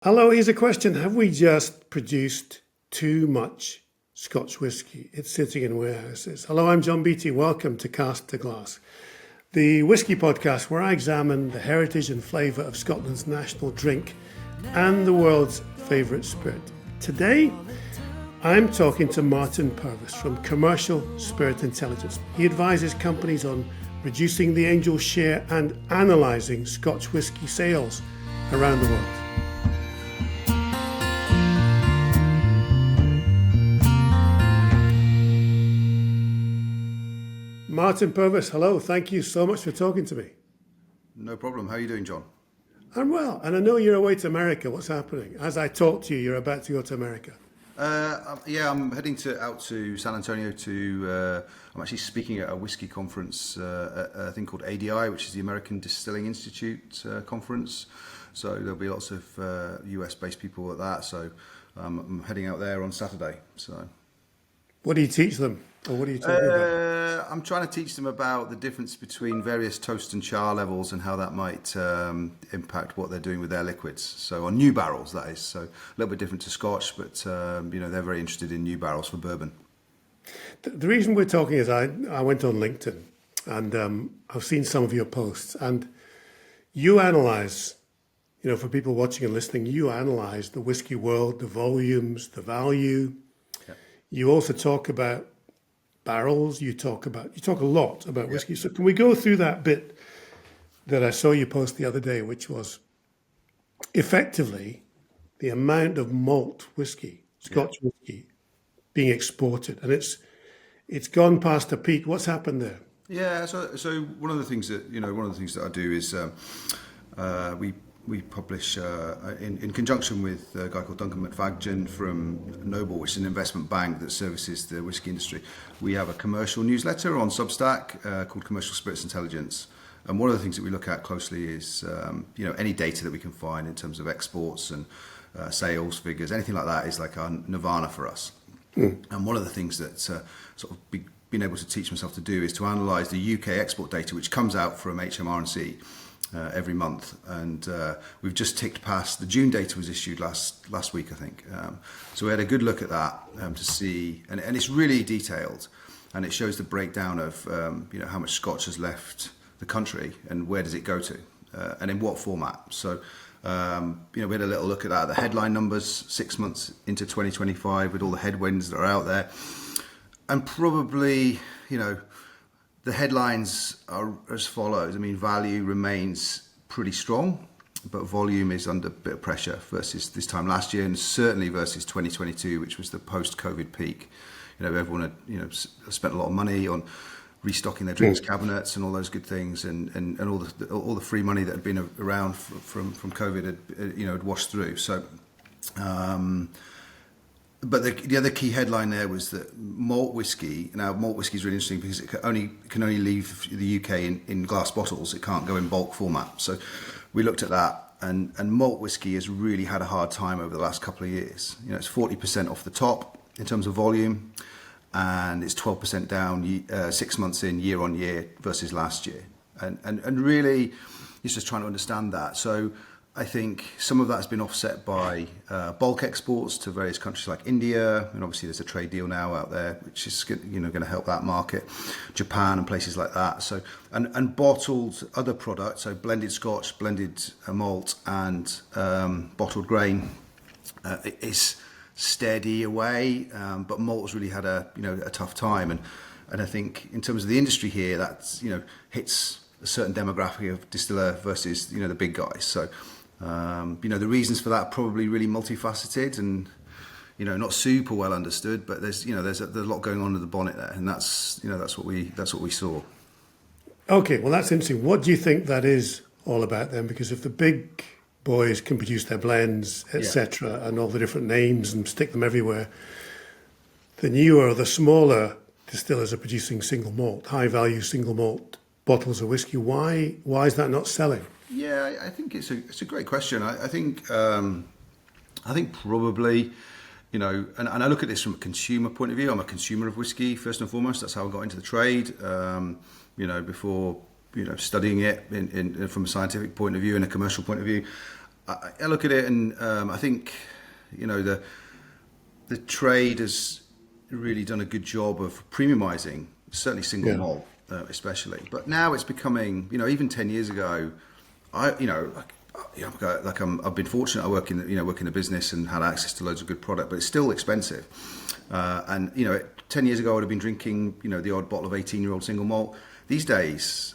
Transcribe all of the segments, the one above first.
Hello, here's a question. Have we just produced too much Scotch whisky? It's sitting in warehouses. Hello, I'm John Beattie. Welcome to Cask to Glass, the whisky podcast where I examine the heritage and flavour of Scotland's national drink and the world's favourite spirit. Today, I'm talking to Martn Purvis from Commercial Spirit Intelligence. He advises companies on reducing the angel share and analysing Scotch whisky sales around the world. Martn Purvis, hello. Thank you so much for talking to me. No problem. How are you doing, John? I'm well, and I know you're away to America. What's happening? As I talk to you, you're about to go to America. I'm heading out to San Antonio I'm actually speaking at a whiskey conference, a thing called ADI, which is the American Distilling Institute conference. So there'll be lots of US-based people at that. So I'm heading out there on Saturday. So, what do you teach them? Or what are you talking about? I'm trying to teach them about the difference between various toast and char levels and how that might impact what they're doing with their liquids. So on new barrels, that is. So a little bit different to Scotch, but they're very interested in new barrels for bourbon. The reason we're talking is I went on LinkedIn and I've seen some of your posts, and you analyse, for people watching and listening, you analyse the whiskey world, the volumes, the value. Yeah. You also talk about barrels. You talk a lot about whiskey. So can we go through that bit that I saw you post the other day, which was effectively the amount of malt whiskey, Scotch whiskey, being exported, and it's gone past a peak. What's happened there? Yeah, so one of the things that I do is we publish in conjunction with a guy called Duncan McFadgen from Noble, which is an investment bank that services the whiskey industry. We have a commercial newsletter on Substack called Commercial Spirits Intelligence. And one of the things that we look at closely is any data that we can find in terms of exports and sales figures, anything like that is like our nirvana for us. And one of the things that been able to teach myself to do is to analyse the UK export data, which comes out from HMRC every month, and we've just ticked past the June data was issued last week, I think. So we had a good look at that to see, and it's really detailed, and it shows the breakdown of how much Scotch has left the country and where does it go to, and in what format. So we had a little look at that, the headline numbers 6 months into 2025 with all the headwinds that are out there, and probably the headlines are as follows. I mean, value remains pretty strong, but volume is under a bit of pressure versus this time last year, and certainly versus 2022, which was the post-COVID peak. Everyone had spent a lot of money on restocking their drinks cabinets and all those good things, and all the free money that had been around from COVID had washed through. So. But the other key headline there was that malt whiskey. Now, malt whiskey is really interesting because it can only leave the UK in glass bottles. It can't go in bulk format. So we looked at that, and malt whiskey has really had a hard time over the last couple of years. It's 40% off the top in terms of volume, and it's 12% down 6 months in year on year versus last year. And really, it's just trying to understand that. So I think some of that has been offset by bulk exports to various countries like India, and obviously there's a trade deal now out there which is going to help that market, Japan and places like that. So and bottled other products, so blended Scotch, blended malt, and bottled grain is steady away, but malt's really had a tough time, and I think in terms of the industry here, that's hits a certain demographic of distiller versus the big guys. So. The reasons for that are probably really multifaceted and not super well understood, but there's a lot going on under the bonnet there, and that's what we saw. Okay, well that's interesting. What do you think that is all about then? Because if the big boys can produce their blends, etc., and all the different names and stick them everywhere, the newer, the smaller distillers are producing single malt, high value single malt bottles of whiskey. Why is that not selling? Yeah, I think it's a great question. I think probably, and I look at this from a consumer point of view. I'm a consumer of whiskey first and foremost. That's how I got into the trade. Before studying it from a scientific point of view and a commercial point of view, I look at it and I think, the trade has really done a good job of premiumising, certainly single malt, especially. But now it's becoming, even 10 years ago, I've been fortunate. I work in a business and had access to loads of good product, but it's still expensive. And 10 years ago, I would have been drinking, the odd bottle of 18-year-old single malt. These days,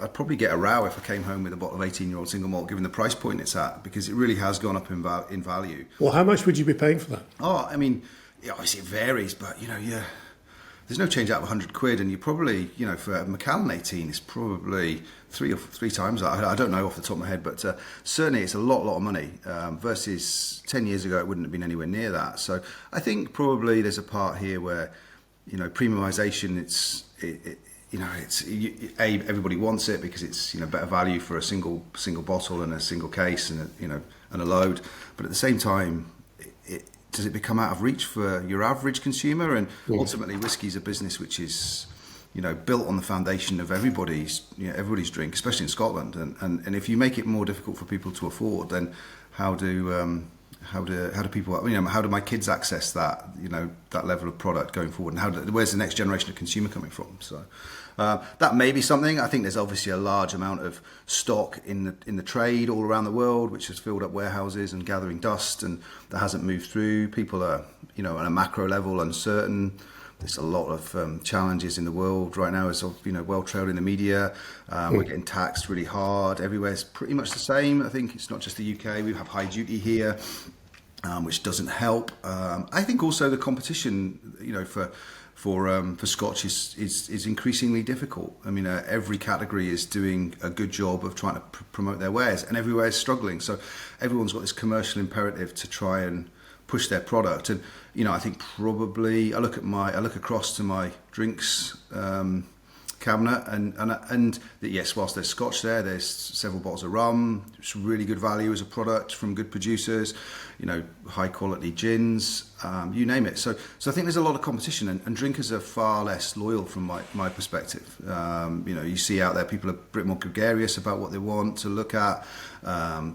I'd probably get a row if I came home with a bottle of 18-year-old single malt, given the price point it's at, because it really has gone up in value. Well, how much would you be paying for that? Oh, I mean, obviously it varies, but there's no change out of £100, and you probably, for a Macallan 18, it's probably three times that. I don't know off the top of my head, but certainly it's a lot of money. Versus 10 years ago, it wouldn't have been anywhere near that. So I think probably there's a part here where, premiumisation. Everybody wants it because it's better value for a single bottle and a single case and a load. But at the same time, does it become out of reach for your average consumer? And ultimately, whiskey's a business which is, built on the foundation of everybody's drink, especially in Scotland. And if you make it more difficult for people to afford, then how do people, how do my kids access that, that level of product going forward? And where's the next generation of consumer coming from? So that may be something. I think there's obviously a large amount of stock in the trade all around the world, which has filled up warehouses and gathering dust, and that hasn't moved through. People are, on a macro level, uncertain. There's a lot of challenges in the world right now, as well trailed in the media. We're getting taxed really hard. Everywhere's pretty much the same. I think it's not just the UK. We have high duty here, which doesn't help. I think also the competition, for Scotch is increasingly difficult. I mean, every category is doing a good job of trying to promote their wares, and everywhere is struggling. So everyone's got this commercial imperative to try and push their product. And I think probably I look across to my drinks cabinet, and yes, whilst there's Scotch there's several bottles of rum. It's really good value as a product from good producers, high quality gins, you name it. So I think there's a lot of competition, and drinkers are far less loyal from my perspective. You see out there people are a bit more gregarious about what they want to look at.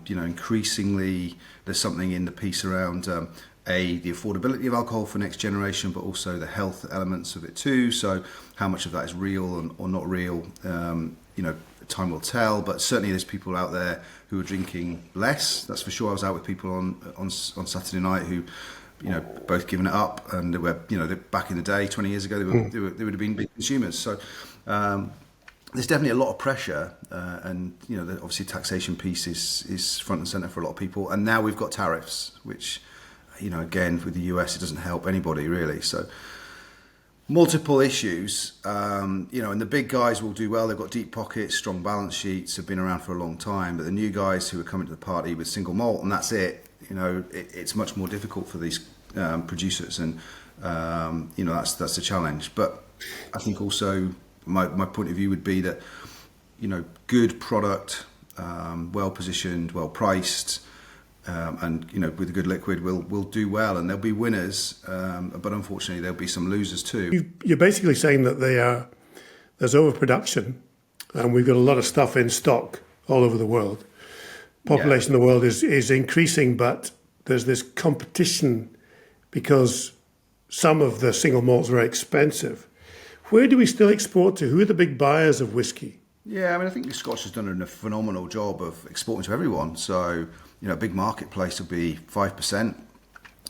Increasingly there's something in the piece around the affordability of alcohol for next generation, but also the health elements of it too. So how much of that is real or not real, time will tell. But certainly there's people out there who are drinking less. That's for sure. I was out with people on Saturday night who, both giving it up, and they were, back in the day, 20 years ago, they would have been big consumers. So there's definitely a lot of pressure, and obviously taxation piece is front and centre for a lot of people. And now we've got tariffs, which, again, with the US, it doesn't help anybody really. So multiple issues, and the big guys will do well. They've got deep pockets, strong balance sheets, have been around for a long time. But the new guys who are coming to the party with single malt, and that's it, it's much more difficult for these producers. And, that's a challenge. But I think also my point of view would be that, good product, well positioned, well priced, and with a good liquid will do well, and there'll be winners, but unfortunately there'll be some losers too. You're basically saying that there's overproduction, and we've got a lot of stuff in stock all over the world. Population of the world is increasing, but there's this competition because some of the single malts are very expensive. Where do we still export to? Who are the big buyers of whiskey? Yeah, I mean, I think the Scotch has done a phenomenal job of exporting to everyone. So, a big marketplace would be 5%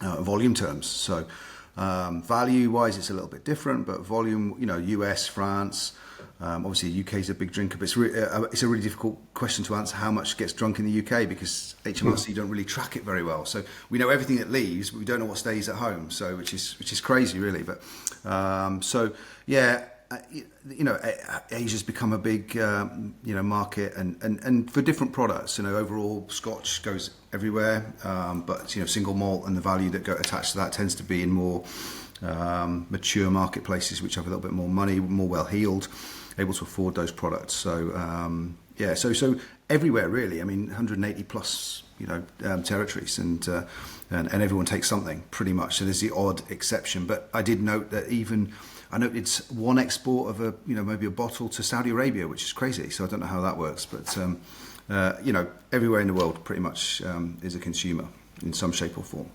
volume terms. So, value-wise, it's a little bit different, but volume, US, France, obviously UK is a big drinker, but it's a really difficult question to answer how much gets drunk in the UK because HMRC don't really track it very well. So we know everything that leaves, but we don't know what stays at home. So which is crazy, really. But Asia's become a big market, and for different products. Overall, Scotch goes everywhere, but single malt and the value that attached to that tends to be in more mature marketplaces, which have a little bit more money, more well heeled, able to afford those products. So so everywhere really. I mean, 180 plus territories, and everyone takes something pretty much. So there's the odd exception, but I did note that I know it's one export of maybe a bottle to Saudi Arabia, which is crazy. So I don't know how that works, but everywhere in the world pretty much is a consumer in some shape or form.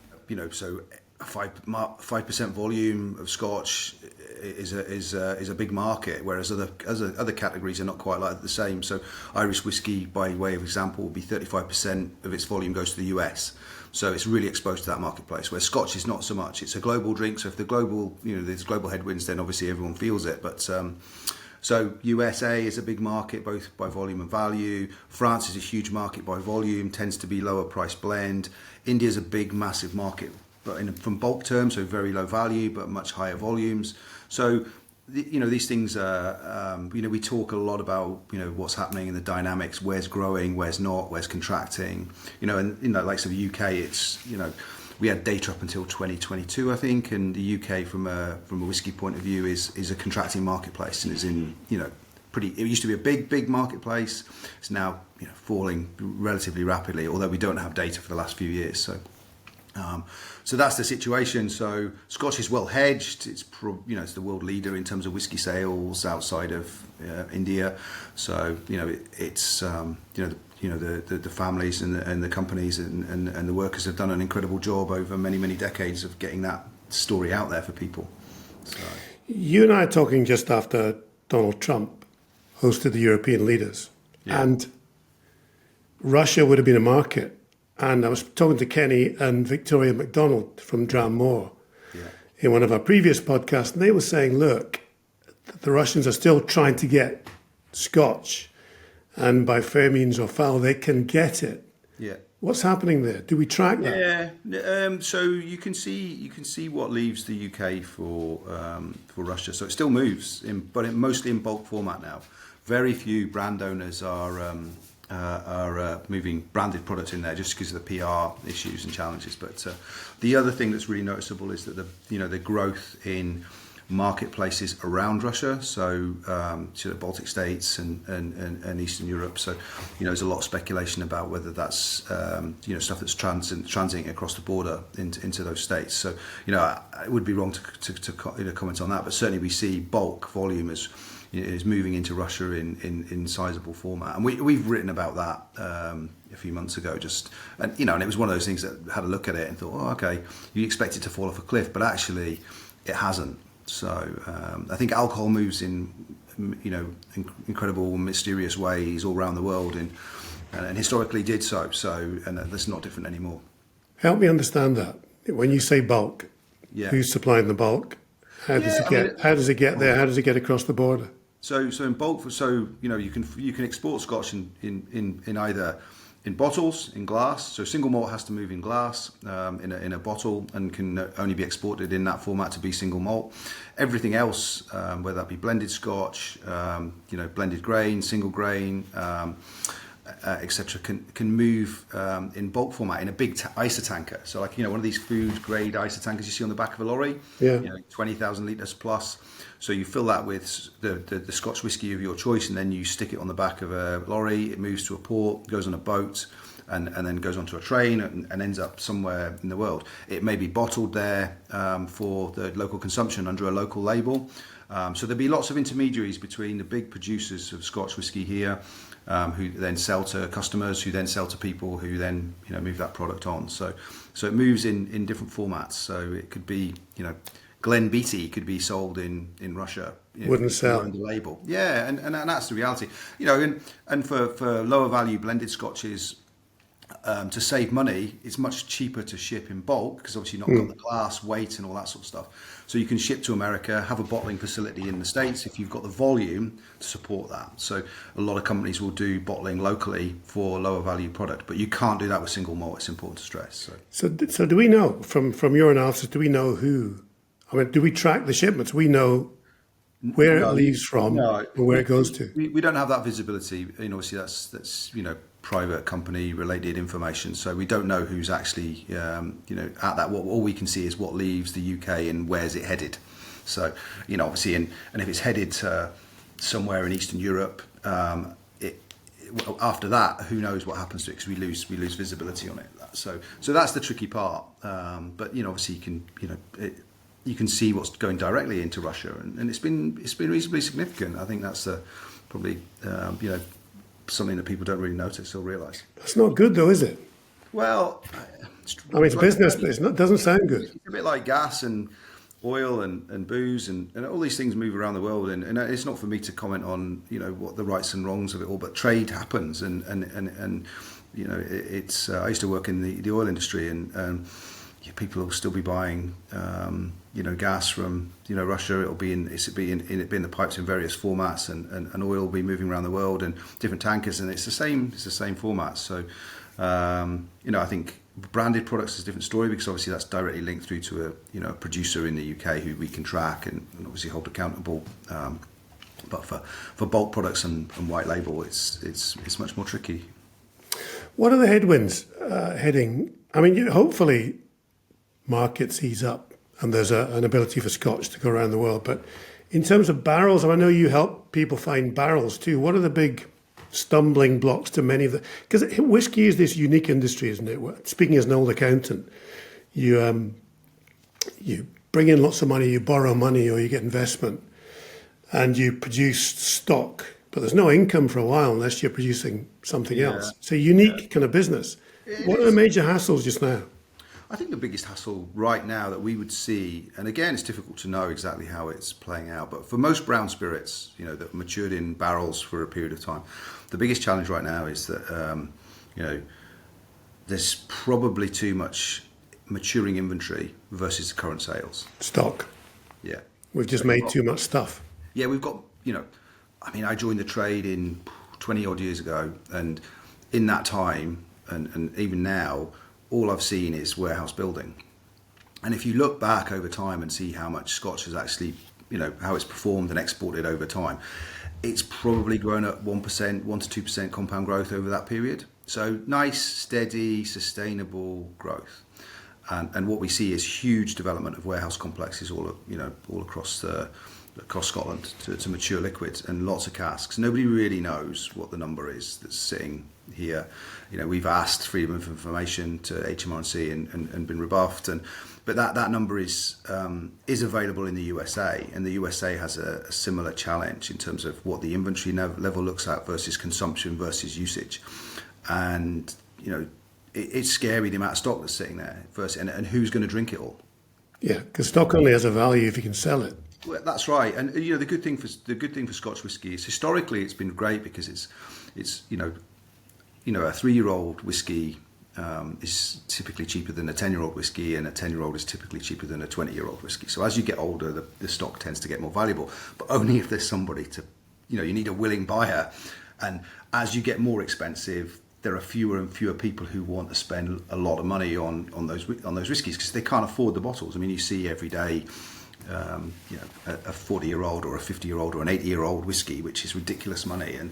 So a 5% volume of Scotch is a big market, whereas other categories are not quite like the same. So Irish whiskey, by way of example, would be 35% of its volume goes to the US. So it's really exposed to that marketplace, where Scotch is not so much. It's a global drink, so if there's global headwinds, then obviously everyone feels it. But so USA is a big market, both by volume and value. France is a huge market by volume, tends to be lower price blend. India is a big, massive market, but from bulk terms, so very low value, but much higher volumes. So, these things are, we talk a lot about, what's happening in the dynamics, where's growing, where's not, where's contracting, and like so the UK, it's, we had data up until 2022, I think, and the UK from a whiskey point of view is a contracting marketplace, and is in, it used to be a big marketplace. It's now, falling relatively rapidly, although we don't have data for the last few years. So that's the situation. So Scotch is well hedged. It's it's the world leader in terms of whiskey sales outside of India. So it's the families and the companies and the workers have done an incredible job over many decades of getting that story out there for people. So. You and I are talking just after Donald Trump hosted the European leaders, and Russia would have been a market. And I was talking to Kenny and Victoria MacDonald from Dramore in one of our previous podcasts, and they were saying, look, the Russians are still trying to get Scotch, and by fair means or foul, they can get it. Yeah. What's happening there? Do we track that? Yeah. So you can see what leaves the UK for Russia. So it still moves, but mostly in bulk format now. Very few brand owners are moving branded products in there just because of the PR issues and challenges. But the other thing that's really noticeable is that the growth in marketplaces around Russia, so to the Baltic states and Eastern Europe. So there's a lot of speculation about whether that's stuff that's transiting across the border into those states. So it would be wrong to comment on that, but certainly we see bulk volume is moving into Russia in sizable format, and we've written about that a few months ago. And it was one of those things that had a look at it and thought, oh, okay, you expect it to fall off a cliff, but actually it hasn't. So I think alcohol moves in incredible, mysterious ways all around the world, and historically did so. And that's not different anymore. Help me understand that. When you say bulk, who's supplying the bulk? How does it get? How does it get there? How does it get across the border? So in bulk, you can export Scotch in either in bottles, in glass. So single malt has to move in glass in a bottle and can only be exported in that format to be single malt. Everything else, whether that be blended Scotch, blended grain, single grain, etc., can move in bulk format in a big isotanker. So like one of these food grade isotankers you see on the back of a lorry, 20,000 litres plus. So you fill that with the Scotch whisky of your choice, and then you stick it on the back of a lorry. It moves to a port, goes on a boat, and then goes onto a train and ends up somewhere in the world. It may be bottled there for the local consumption under a local label. So there'll be lots of intermediaries between the big producers of Scotch whisky here, who then sell to customers, who then sell to people, who then move that product on. So it moves in different formats. So it could be Glen Beattie could be sold in Russia. Wouldn't sell the label. Yeah, and that's the reality. And for lower value blended Scotches, to save money, it's much cheaper to ship in bulk because obviously you've not got the glass weight and all that sort of stuff. So you can ship to America, have a bottling facility in the States if you've got the volume to support that. So a lot of companies will do bottling locally for lower value product, but you can't do that with single malt. It's important to stress. So do we know from your analysis? Do we know who? I mean, do we track the shipments? We know where it leaves from and where it goes to. We don't have that visibility. Obviously that's private company related information. So we don't know who's actually at that. All we can see is what leaves the UK and where's it headed. So obviously, and if it's headed to somewhere in Eastern Europe, after that, who knows what happens to it because we lose visibility on it. So that's the tricky part. But obviously you can see what's going directly into Russia, and it's been reasonably significant. I think that's probably something that people don't really notice or realise. That's not good, though, is it? Well, I mean, it's business, but it doesn't sound good. It's a bit like gas and oil and booze and all these things move around the world, and it's not for me to comment on what the rights and wrongs of it all, but trade happens, and it's I used to work in the oil industry, and people will still be buying gas from Russia. It'll be in the pipes in various formats, and oil will be moving around the world and different tankers, and it's the same format. So I think branded products is a different story, because obviously that's directly linked through to a producer in the UK who we can track and obviously hold accountable. But for bulk products and white label, it's much more tricky. What are the headwinds heading? I mean, hopefully markets ease up and there's an ability for Scotch to go around the world. But in terms of barrels, I know you help people find barrels too. What are the big stumbling blocks to many of the... Because whiskey is this unique industry, isn't it? Speaking as an old accountant, you bring in lots of money, you borrow money, or you get investment, and you produce stock, but there's no income for a while unless you're producing something else. It's a unique kind of business. What are the major hassles just now? I think the biggest hassle right now that we would see, and again, it's difficult to know exactly how it's playing out, but for most brown spirits, that matured in barrels for a period of time, the biggest challenge right now is that, there's probably too much maturing inventory versus the current sales. Stock. Yeah. We've just made too much stuff. Yeah, we've got, I joined the trade in 20 odd years ago, and in that time, and even now, all I've seen is warehouse building. And if you look back over time and see how much Scotch has actually, how it's performed and exported over time, it's probably grown at 1% to 2% compound growth over that period. So nice, steady, sustainable growth. And what we see is huge development of warehouse complexes all across Scotland to mature liquids, and lots of casks. Nobody really knows what the number is that's sitting here. We've asked freedom of information to HMRC and been rebuffed, but that number is available in the USA, and the USA has a similar challenge in terms of what the inventory level looks at versus consumption versus usage, and it's scary the amount of stock that's sitting there first, and who's going to drink it all. Yeah, because stock only has a value if you can sell it. Well, that's right, and the good thing for Scotch whisky is historically it's been great because it's a 3-year-old whiskey is typically cheaper than a 10-year-old whiskey, and a 10-year-old is typically cheaper than a 20-year-old whiskey. So as you get older, the stock tends to get more valuable, but only if there's somebody to, you need a willing buyer, and as you get more expensive, there are fewer and fewer people who want to spend a lot of money on those whiskies because they can't afford the bottles. I mean, you see every day, a 40-year-old or a 50-year-old or an 80-year-old whiskey, which is ridiculous money, and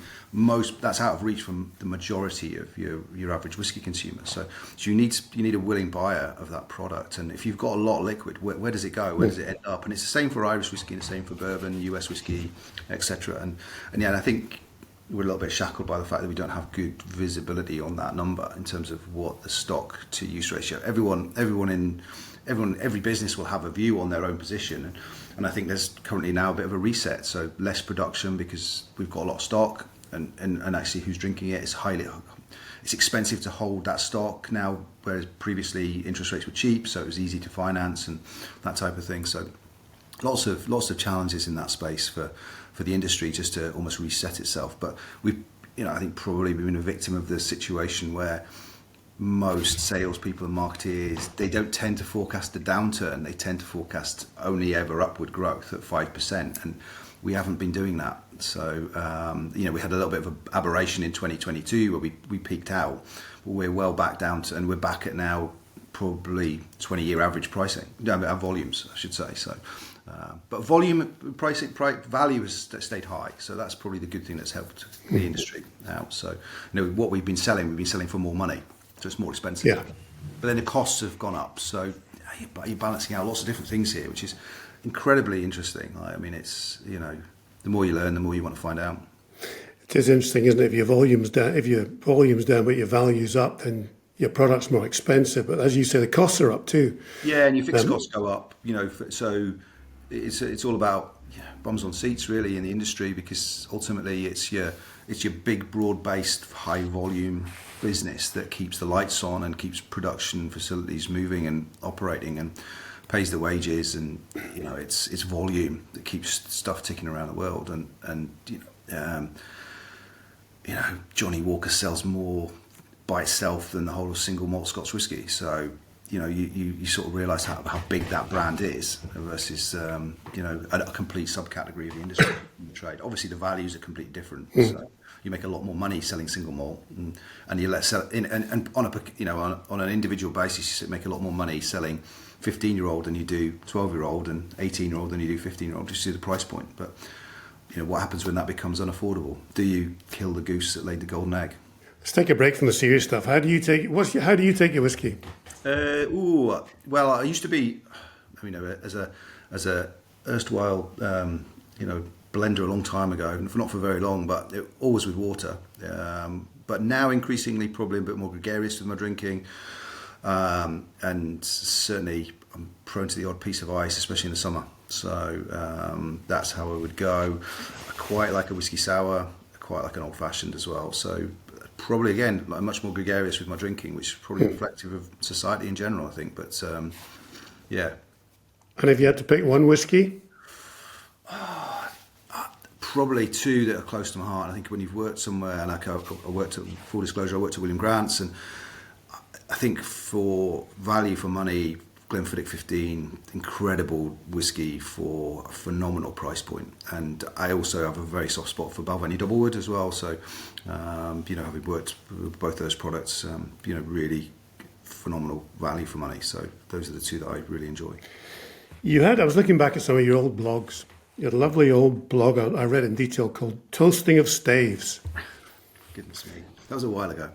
that's out of reach from the majority of your average whiskey consumer. So you need a willing buyer of that product, and if you've got a lot of liquid, where does it go? Where does it end up? And it's the same for Irish whiskey, and the same for bourbon, US whiskey, etc. And I think we're a little bit shackled by the fact that we don't have good visibility on that number in terms of what the stock to use ratio. Every business will have a view on their own position, and I think there's currently now a bit of a reset. So less production because we've got a lot of stock, and actually who's drinking it is it's expensive to hold that stock now, whereas previously interest rates were cheap, so it was easy to finance and that type of thing. So lots of challenges in that space for the industry just to almost reset itself. But I think probably we've been a victim of the situation where most salespeople and marketeers, they don't tend to forecast a downturn. They tend to forecast only ever upward growth at 5%, and we haven't been doing that. So we had a little bit of an aberration in 2022 where we peaked out, but we're well back down to, and we're back at now probably 20-year average pricing, our volumes, I should say. So, but volume pricing, value has stayed high, so that's probably the good thing that's helped the industry out. So, what we've been selling for more money. So it's more expensive. Yeah. But then the costs have gone up. So you're balancing out lots of different things here, which is incredibly interesting. I mean, it's, the more you learn, the more you want to find out. It is interesting, isn't it? If your volume's down, but your value's up, then your product's more expensive. But as you say, the costs are up too. Yeah, and your fixed costs go up, so it's all about bums on seats really in the industry, because ultimately it's your it's your big, broad-based, high-volume business that keeps the lights on and keeps production facilities moving and operating and pays the wages, and it's volume that keeps stuff ticking around the world. Johnny Walker sells more by itself than the whole of single malt Scotch whisky. So you sort of realise how big that brand is versus a complete subcategory of the industry in the trade. Obviously, the values are completely different. So you make a lot more money selling single malt, and you let sell and on an individual basis, you make a lot more money selling 15-year-old than you do 12-year-old, and 18-year-old than you do 15-year-old. Just see the price point, but what happens when that becomes unaffordable? Do you kill the goose that laid the golden egg? Let's take a break from the serious stuff. How do you take your whiskey? Well, I used to be, as a erstwhile, blender a long time ago, not for very long, but always with water. But now increasingly, probably a bit more gregarious with my drinking, and certainly I'm prone to the odd piece of ice, especially in the summer. So that's how I would go. I quite like a whiskey sour. I quite like an old fashioned as well. So probably again, like much more gregarious with my drinking, which is probably reflective of society in general, I think. But yeah. And if you had to pick one whiskey? Probably two that are close to my heart. I think when you've worked somewhere, like I worked at, full disclosure, I worked at William Grant's, and I think for value for money, Glenfiddich 15, incredible whiskey for a phenomenal price point. And I also have a very soft spot for Balvenie Doublewood as well. So, having worked with both those products, really phenomenal value for money. So those are the two that I really enjoy. I was looking back at some of your old blogs. You had a lovely old blog I read in detail called Toasting of Staves. Goodness me. That was a while ago.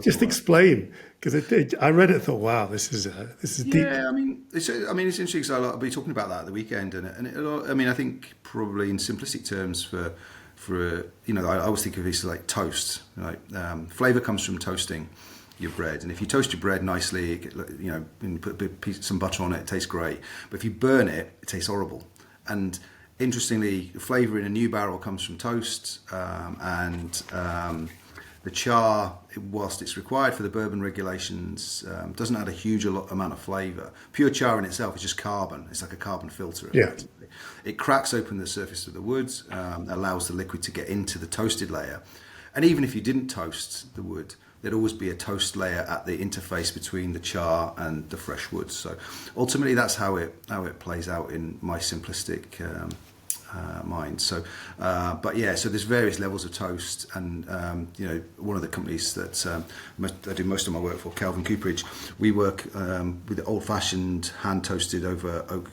Just explain, because I read it and thought, wow, this is deep. Yeah, it's interesting because I'll be talking about that at the weekend, I think probably in simplistic terms for I always think of it as like toast. Right? Flavour comes from toasting your bread, and if you toast your bread nicely, and you put some butter on it, it tastes great. But if you burn it, it tastes horrible. And interestingly, the flavour in a new barrel comes from toast, the char, whilst it's required for the bourbon regulations, doesn't add a huge amount of flavour. Pure char in itself is just carbon. It's like a carbon filter. Yeah. It cracks open the surface of the wood, allows the liquid to get into the toasted layer. And even if you didn't toast the wood, there'd always be a toast layer at the interface between the char and the fresh wood. So ultimately, that's how it plays out in my simplistic mind. So, so there's various levels of toast, and one of the companies that I do most of my work for, Calvin Cooperage, we work with old-fashioned hand-toasted over oak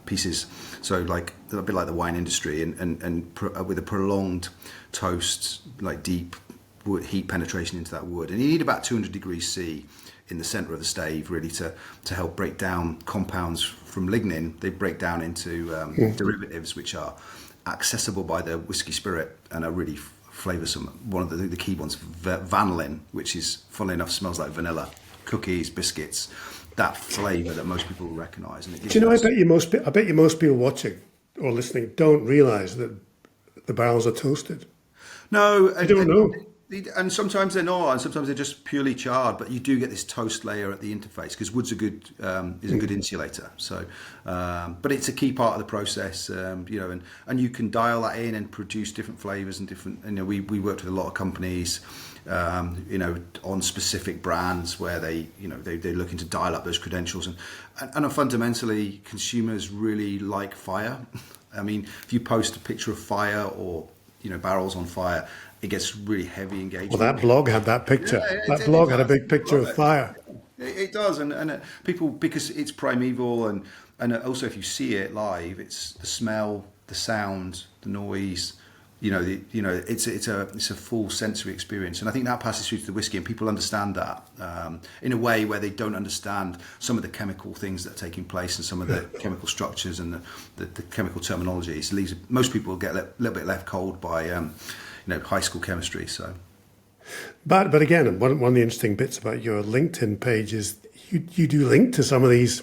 pieces. So like a bit like the wine industry, and with a prolonged toast, like deep wood heat penetration into that wood, and you need about 200 degrees C in the centre of the stave really to help break down compounds from lignin. They break down into derivatives which are accessible by the whiskey spirit and are really flavoursome. One of the key ones, vanillin, which is, funnily enough, smells like vanilla. Cookies, biscuits, that flavour that most people will recognise. And do you know? I bet you most people watching or listening don't realise that the barrels are toasted. No, I don't know. And sometimes they're not, and sometimes they're just purely charred. But you do get this toast layer at the interface because wood's a good insulator. So, but it's a key part of the process, and you can dial that in and produce different flavors and different. We worked with a lot of companies, on specific brands where they're looking to dial up those credentials, and fundamentally consumers really like fire. If you post a picture of fire or barrels on fire, it gets really heavy engagement. Well, that blog had that picture. That blog had a big picture of fire. It does, and people, because it's primeval, and also if you see it live, it's the smell, the sound, the noise. It's a full sensory experience, and I think that passes through to the whiskey, and people understand that in a way where they don't understand some of the chemical things that are taking place and some of the chemical structures and the chemical terminologies. Most people get a little bit left cold by high school chemistry. So, but again, one of the interesting bits about your LinkedIn page is you do link to some of these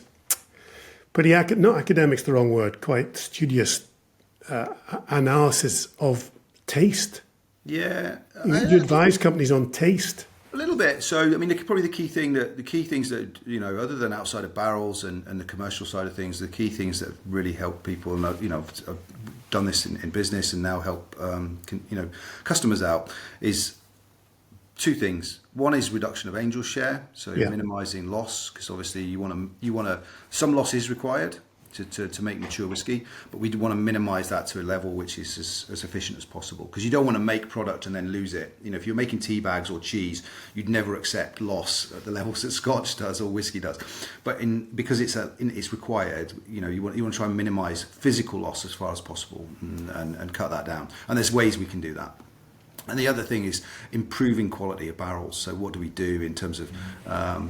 pretty not academic's the wrong word, quite studious analysis of taste. Yeah, You advise companies on taste. a little bit. So, I mean, probably the key things that, you know, other than outside of barrels and the commercial side of things, the key things that really help people, you know, have done this in business and now help, you know, customers out is two things. One is reduction of angel share, so minimizing loss, because obviously you want to, some loss is required to make mature whiskey, but we want to minimize that to a level which is as efficient as possible, because you don't want to make product and then lose it. You know, if you're making tea bags or cheese, you'd never accept loss at the levels that Scotch does or whiskey does. But because it's required, you know, you want to try and minimize physical loss as far as possible and cut that down. And there's ways we can do that. And the other thing is improving quality of barrels. So what do we do in terms of,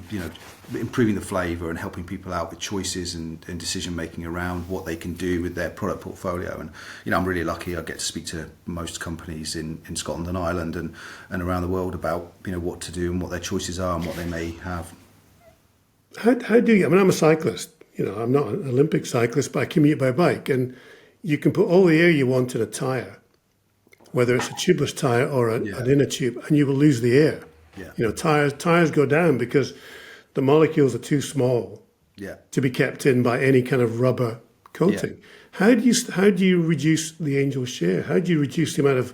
you know, improving the flavour and helping people out with choices and decision making around what they can do with their product portfolio. And, you know, I'm really lucky I get to speak to most companies in Scotland and Ireland and around the world about, you know, what to do and what their choices are and what they may have. How do you, I mean, I'm a cyclist. You know, I'm not an Olympic cyclist, but I commute by bike. And you can put all the air you want in a tyre, whether it's a tubeless tyre or an inner tube, and you will lose the air. Yeah. You know, tyres go down because the molecules are too small to be kept in by any kind of rubber coating. Yeah. How do you reduce the angel share? How do you reduce the amount of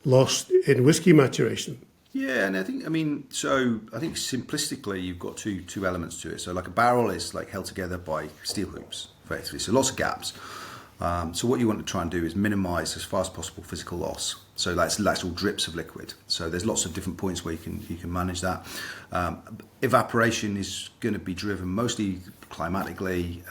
loss in whiskey maturation? Yeah, and I think simplistically you've got two elements to it. So like a barrel is like held together by steel hoops, effectively. So lots of gaps. So what you want to try and do is minimise as far as possible physical loss. So that's all drips of liquid. So there's lots of different points where you can manage that. Evaporation is going to be driven mostly climatically.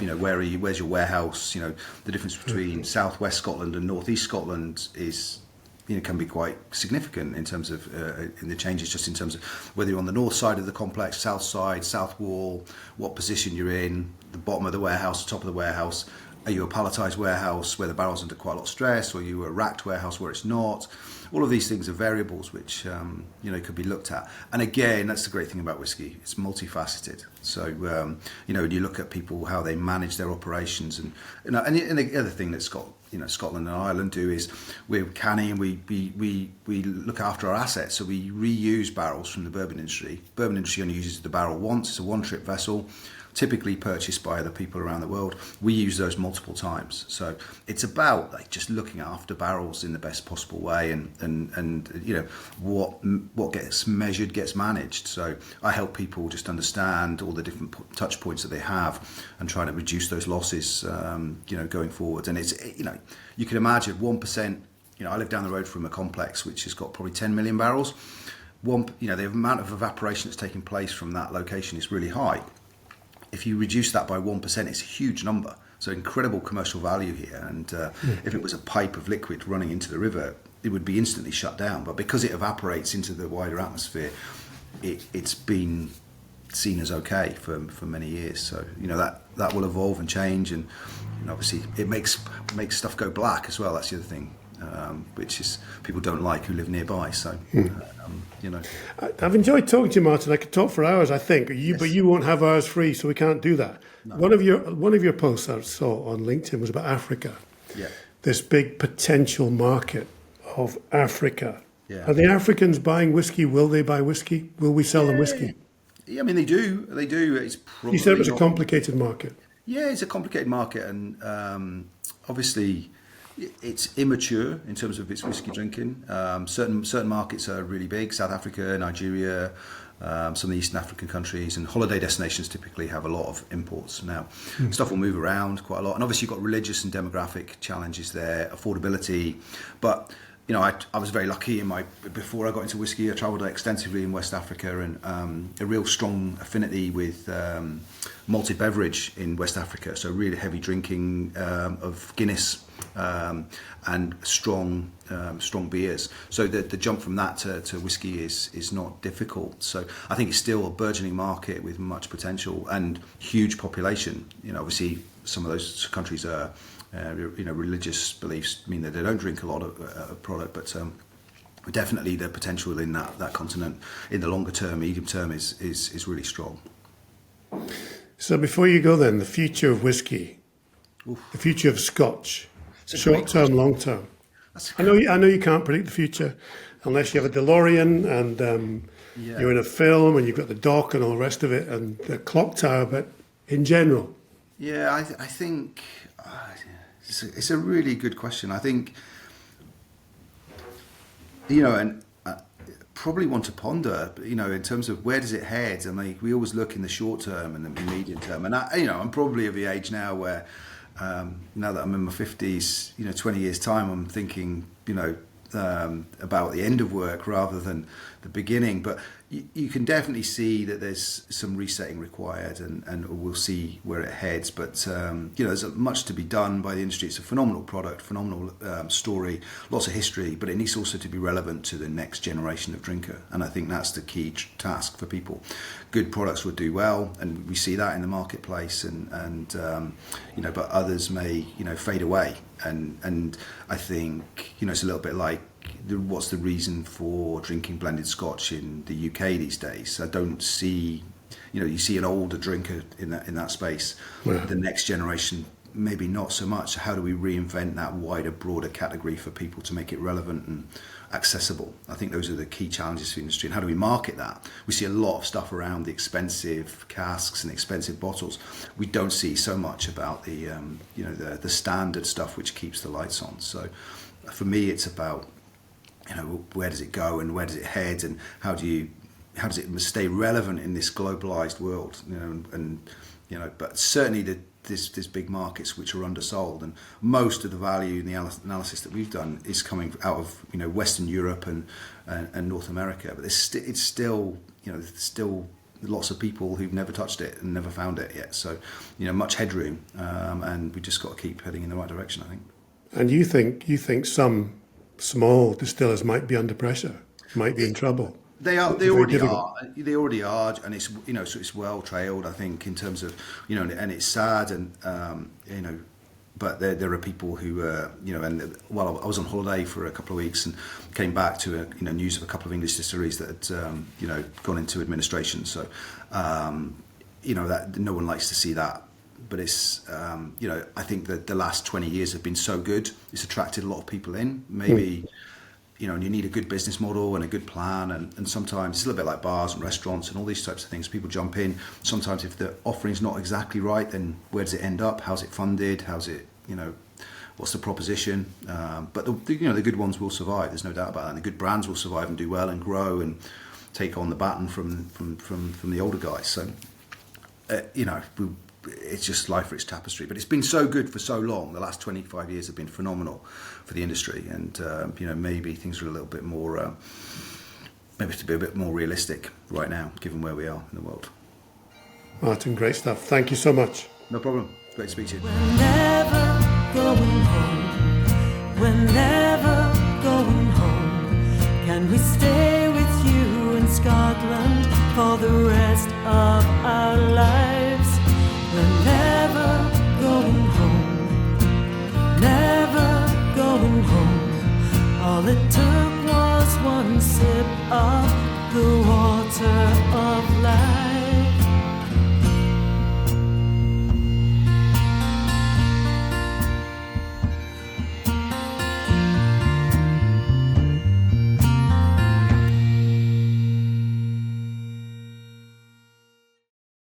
You know, where's your warehouse? You know, the difference between southwest Scotland and northeast Scotland is, you know, can be quite significant in terms of in the changes, just in terms of whether you're on the north side of the complex, south side, south wall, what position you're in, the bottom of the warehouse, the top of the warehouse. Are you a palletized warehouse where the barrel's under quite a lot of stress, or are you a racked warehouse where it's not? All of these things are variables which you know, could be looked at. And again, that's the great thing about whiskey; it's multifaceted. So you know, when you look at people how they manage their operations, and you know, and the other thing that Scotland and Ireland do is we're canny and we look after our assets. So we reuse barrels from the bourbon industry. Bourbon industry only uses the barrel once. It's a one-trip vessel, typically purchased by other people around the world. We use those multiple times. So it's about like just looking after barrels in the best possible way, and you know, what gets measured gets managed. So I help people just understand all the different touch points that they have and trying to reduce those losses, you know, going forward. And it's, you know, you can imagine 1%. You know, I live down the road from a complex which has got probably 10 million barrels. You know, the amount of evaporation that's taking place from that location is really high. If you reduce that by 1%, it's a huge number. So incredible commercial value here. And if it was a pipe of liquid running into the river, it would be instantly shut down. But because it evaporates into the wider atmosphere, it's been seen as okay for many years. So, you know, that will evolve and change. And obviously it makes stuff go black as well. That's the other thing, which is people don't like who live nearby. So, you know. I've enjoyed talking to you, Martn. I could talk for hours, I think, but you won't have hours free, so we can't do that. No. One of your posts I saw on LinkedIn was about Africa. Yeah. This big potential market of Africa. Yeah. Are the Africans buying whiskey? Will they buy whiskey? Will we sell them whiskey? Yeah, I mean, they do. It's probably, you said it was a complicated market. Yeah, it's a complicated market, and obviously it's immature in terms of its whiskey drinking. Certain markets are really big: South Africa, Nigeria, some of the Eastern African countries, and holiday destinations typically have a lot of imports. Now, stuff will move around quite a lot, and obviously you've got religious and demographic challenges there, affordability, but. You know, I was very lucky before I got into whiskey. I travelled extensively in West Africa, and a real strong affinity with malted beverage in West Africa. So really heavy drinking of Guinness and strong beers. So the jump from that to whiskey is not difficult. So I think it's still a burgeoning market with much potential and huge population. You know, obviously some of those countries are. You know, religious beliefs mean that they don't drink a lot of product, but definitely the potential in that continent in the longer term, medium term is really strong. So before you go then, the future of whiskey, the future of Scotch, short term, long term. I know you can't predict the future unless you have a DeLorean and you're in a film and you've got the dock and all the rest of it and the clock tower, but in general. Yeah, I think it's a really good question. I think, and probably want to ponder, in terms of where does it head? I mean, we always look in the short term and the medium term. And, I'm probably of the age now where, now that I'm in my 50s, 20 years' time, I'm thinking, about the end of work rather than the beginning. But you can definitely see that there's some resetting required, and we'll see where it heads. But there's much to be done by the industry. It's a phenomenal product, phenomenal story, lots of history, but it needs also to be relevant to the next generation of drinker. And I think that's the key task for people. Good products will do well, and we see that in the marketplace. And but others may fade away. And I think it's a little bit like, what's the reason for drinking blended Scotch in the UK these days? I don't see, you see an older drinker in that space. Yeah. The next generation, maybe not so much. How do we reinvent that wider, broader category for people to make it relevant and accessible? I think those are the key challenges for the industry. And how do we market that? We see a lot of stuff around the expensive casks and expensive bottles. We don't see so much about the the standard stuff which keeps the lights on. So for me, it's about where does it go and where does it head, and how does it stay relevant in this globalized world? But certainly there's big markets which are undersold, and most of the value in the analysis that we've done is coming out of Western Europe and North America. But it's still there's still lots of people who've never touched it and never found it yet. So much headroom, and we just got to keep heading in the right direction, I think. And you think some small distillers might be under pressure, might be in trouble? They already are, and it's so it's well trailed, I think, in terms of and it's sad, and but there are people who and I was on holiday for a couple of weeks and came back to news of a couple of English distilleries that had gone into administration. So that no one likes to see that. But it's, I think that the last 20 years have been so good. It's attracted a lot of people in. Maybe, and you need a good business model and a good plan. And sometimes it's a little bit like bars and restaurants and all these types of things. People jump in. Sometimes if the offering's not exactly right, then where does it end up? How's it funded? How's it, what's the proposition? But the good ones will survive. There's no doubt about that. And the good brands will survive and do well and grow and take on the baton from the older guys. So, it's just life for its tapestry, but it's been so good for so long. The last 25 years have been phenomenal for the industry, and maybe things are a little bit more, maybe to be a bit more realistic right now, given where we are in the world. Martn, great stuff. Thank you so much. No problem. Great to speak to you. We're never going home. We're never going home. Can we stay with you in Scotland for the rest of our lives? We're never going home, never going home. All it took was one sip of the water of life.